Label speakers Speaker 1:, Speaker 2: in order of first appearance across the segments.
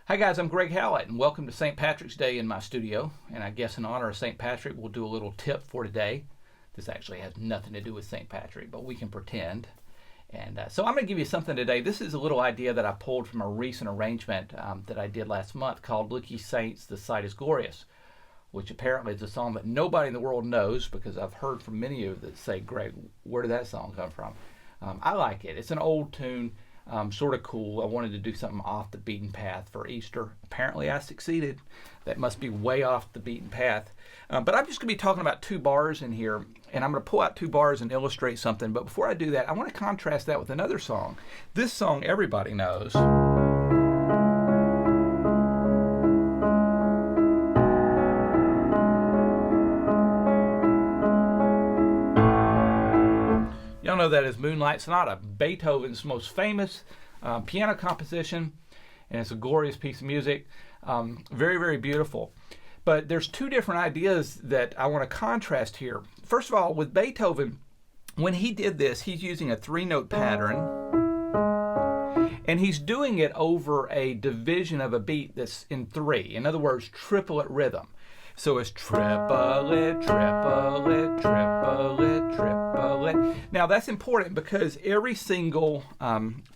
Speaker 1: Hi guys, I'm Greg Howlett and welcome to St. Patrick's Day in my studio. And I guess in honor of St. Patrick, we'll do a little tip for today. This actually has nothing to do with St. Patrick, but we can pretend. And so I'm going to give you something today. This is a little idea that I pulled from a recent arrangement that I did last month called Look Ye Saints, the Sight is Glorious, which apparently is a song that nobody in the world knows, because I've heard from many of you that say, Greg, where did that song come from? I like it. It's an old tune. Sort of cool. I wanted to do something off the beaten path for Easter. Apparently I succeeded. That must be way off the beaten path. But I'm just going to be talking about two bars in here, and I'm going to pull out two bars and illustrate something. But before I do that, I want to contrast that with another song. This song everybody knows. Y'all know that as Moonlight Sonata, Beethoven's most famous piano composition, and it's a glorious piece of music. Very, very beautiful. But there's two different ideas that I want to contrast here. First of all, with Beethoven, when he did this, he's using a three-note pattern, and he's doing it over a division of a beat that's in three. In other words, triplet rhythm. So it's triplet, triplet, triplet, triplet. Now that's important because every single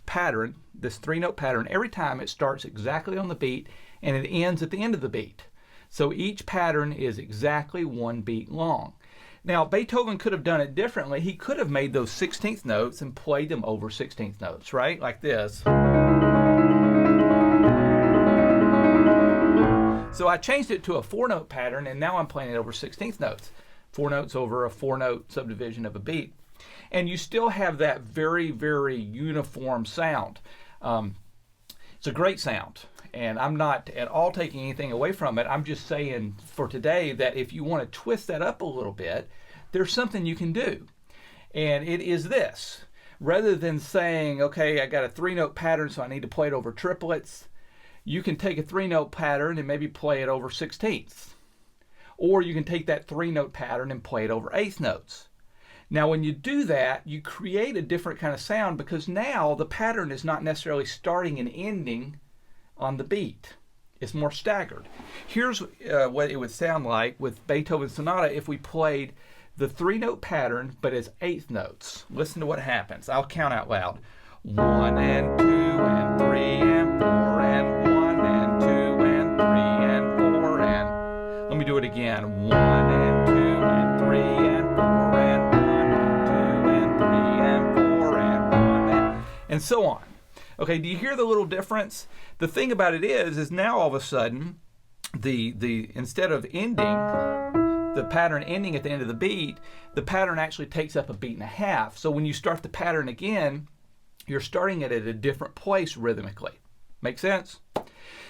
Speaker 1: pattern, this three-note pattern, every time it starts exactly on the beat and it ends at the end of the beat. So each pattern is exactly one beat long. Now Beethoven could have done it differently. He could have made those 16th notes and played them over 16th notes, right? Like this. So I changed it to a four-note pattern, and now I'm playing it over 16th notes. Four notes over a four-note subdivision of a beat. And you still have that very, very uniform sound. It's a great sound, and I'm not at all taking anything away from it. I'm just saying for today that if you want to twist that up a little bit, there's something you can do. And it is this. Rather than saying, okay, I got a three-note pattern, so I need to play it over triplets, you can take a three-note pattern and maybe play it over 16ths. Or you can take that three-note pattern and play it over eighth notes. Now when you do that, you create a different kind of sound, because now the pattern is not necessarily starting and ending on the beat. It's more staggered. Here's what it would sound like with Beethoven's Sonata if we played the three-note pattern but as eighth notes. Listen to what happens. I'll count out loud. 1 and 2 and 3 and 4 and 1 and 2 and 3 and 4 and... Let me do it again. 1 and 2 and 3 and 4 and 1 and 2 and 3 and 4 and 1 and so on. Okay, do you hear the little difference? The thing about it is now all of a sudden, the instead of ending, the pattern ending at the end of the beat, the pattern actually takes up a beat and a half. So when you start the pattern again, you're starting it at a different place rhythmically. Make sense?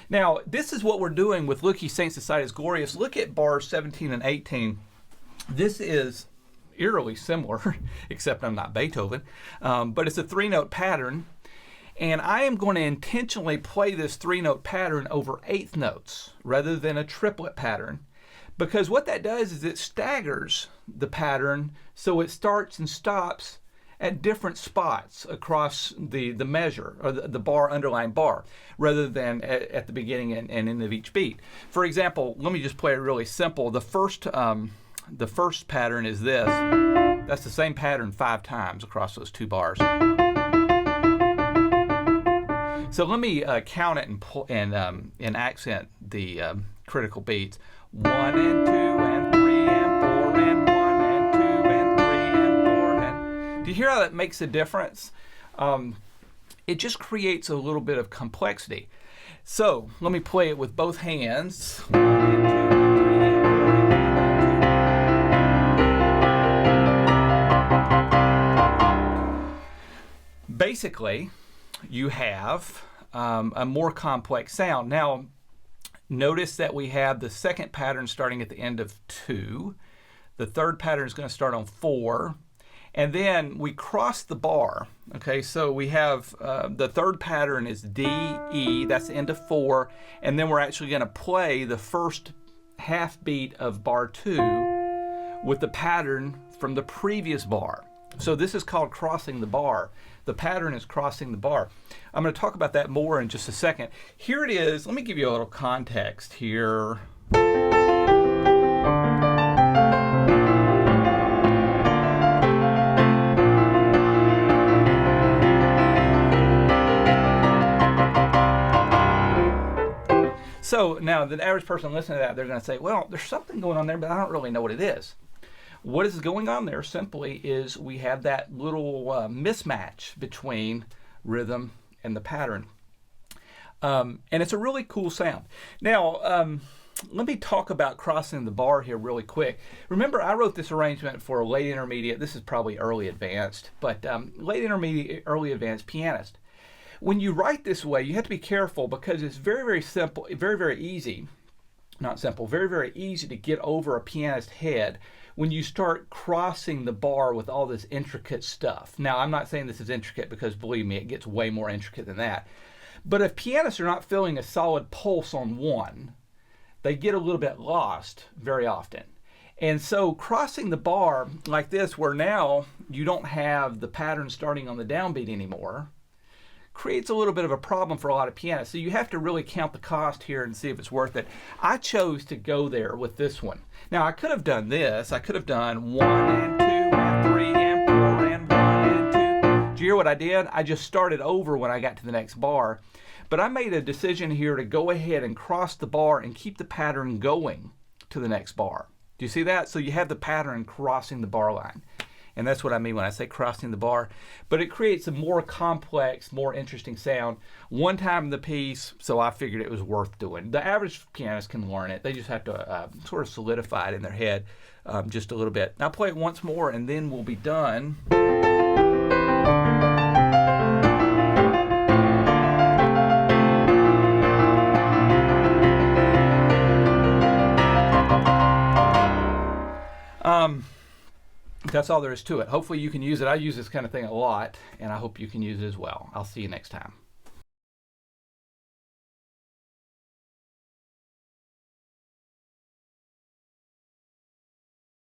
Speaker 1: Now, this is what we're doing with Look Ye Saints, the Sight is Glorious. Look at bars 17 and 18. This is eerily similar, except I'm not Beethoven, but it's a three-note pattern. And I am going to intentionally play this three-note pattern over eighth notes rather than a triplet pattern, because what that does is it staggers the pattern so it starts and stops at different spots across the measure, or the bar, underlying bar, rather than at the beginning and end of each beat. For example, let me just play it really simple. The first pattern is this. That's the same pattern 5 times across those two bars. So let me count it and accent the critical beats. 1 and 2 and 3 and 4 and 1 and 2 and 3 and 4 and... Do you hear how that makes a difference? It just creates a little bit of complexity. So let me play it with both hands. 1 and 2 and 3 and 4 and 1 and 2. Basically, you have a more complex sound. Now, notice that we have the second pattern starting at the end of 2. The third pattern is going to start on 4. And then we cross the bar. Okay, so we have the third pattern is D, E, that's the end of 4. And then we're actually going to play the first half beat of bar 2 with the pattern from the previous bar. So this is called crossing the bar. the pattern is crossing the bar. I'm going to talk about that more in just a second. Here it is. Let me give you a little context here. So now the average person listening to that, they're going to say, well, there's something going on there, but I don't really know what it is. What is going on there simply is we have that little mismatch between rhythm and the pattern. And it's a really cool sound. Now, let me talk about crossing the bar here really quick. Remember, I wrote this arrangement for a late intermediate. This is probably early advanced, but late intermediate, early advanced pianist. When you write this way, you have to be careful because it's very, very simple, very, very easy. Not simple, very, very easy to get over a pianist's head when you start crossing the bar with all this intricate stuff. Now, I'm not saying this is intricate because, believe me, it gets way more intricate than that. But if pianists are not feeling a solid pulse on one, they get a little bit lost very often. And so crossing the bar like this, where now you don't have the pattern starting on the downbeat anymore, creates a little bit of a problem for a lot of pianists. So you have to really count the cost here and see if it's worth it. I chose to go there with this one. Now, I could have done this. I could have done 1 and 2 and 3 and 4 and 1 and 2. Do you hear what I did? I just started over when I got to the next bar. But I made a decision here to go ahead and cross the bar and keep the pattern going to the next bar. Do you see that? So you have the pattern crossing the bar line. And that's what I mean when I say crossing the bar. But it creates a more complex, more interesting sound one time in the piece, so I figured it was worth doing. The average pianist can learn it. They just have to sort of solidify it in their head just a little bit. Now play it once more, and then we'll be done. That's all there is to it. Hopefully you can use it. I use this kind of thing a lot, and I hope you can use it as well. I'll see you next time.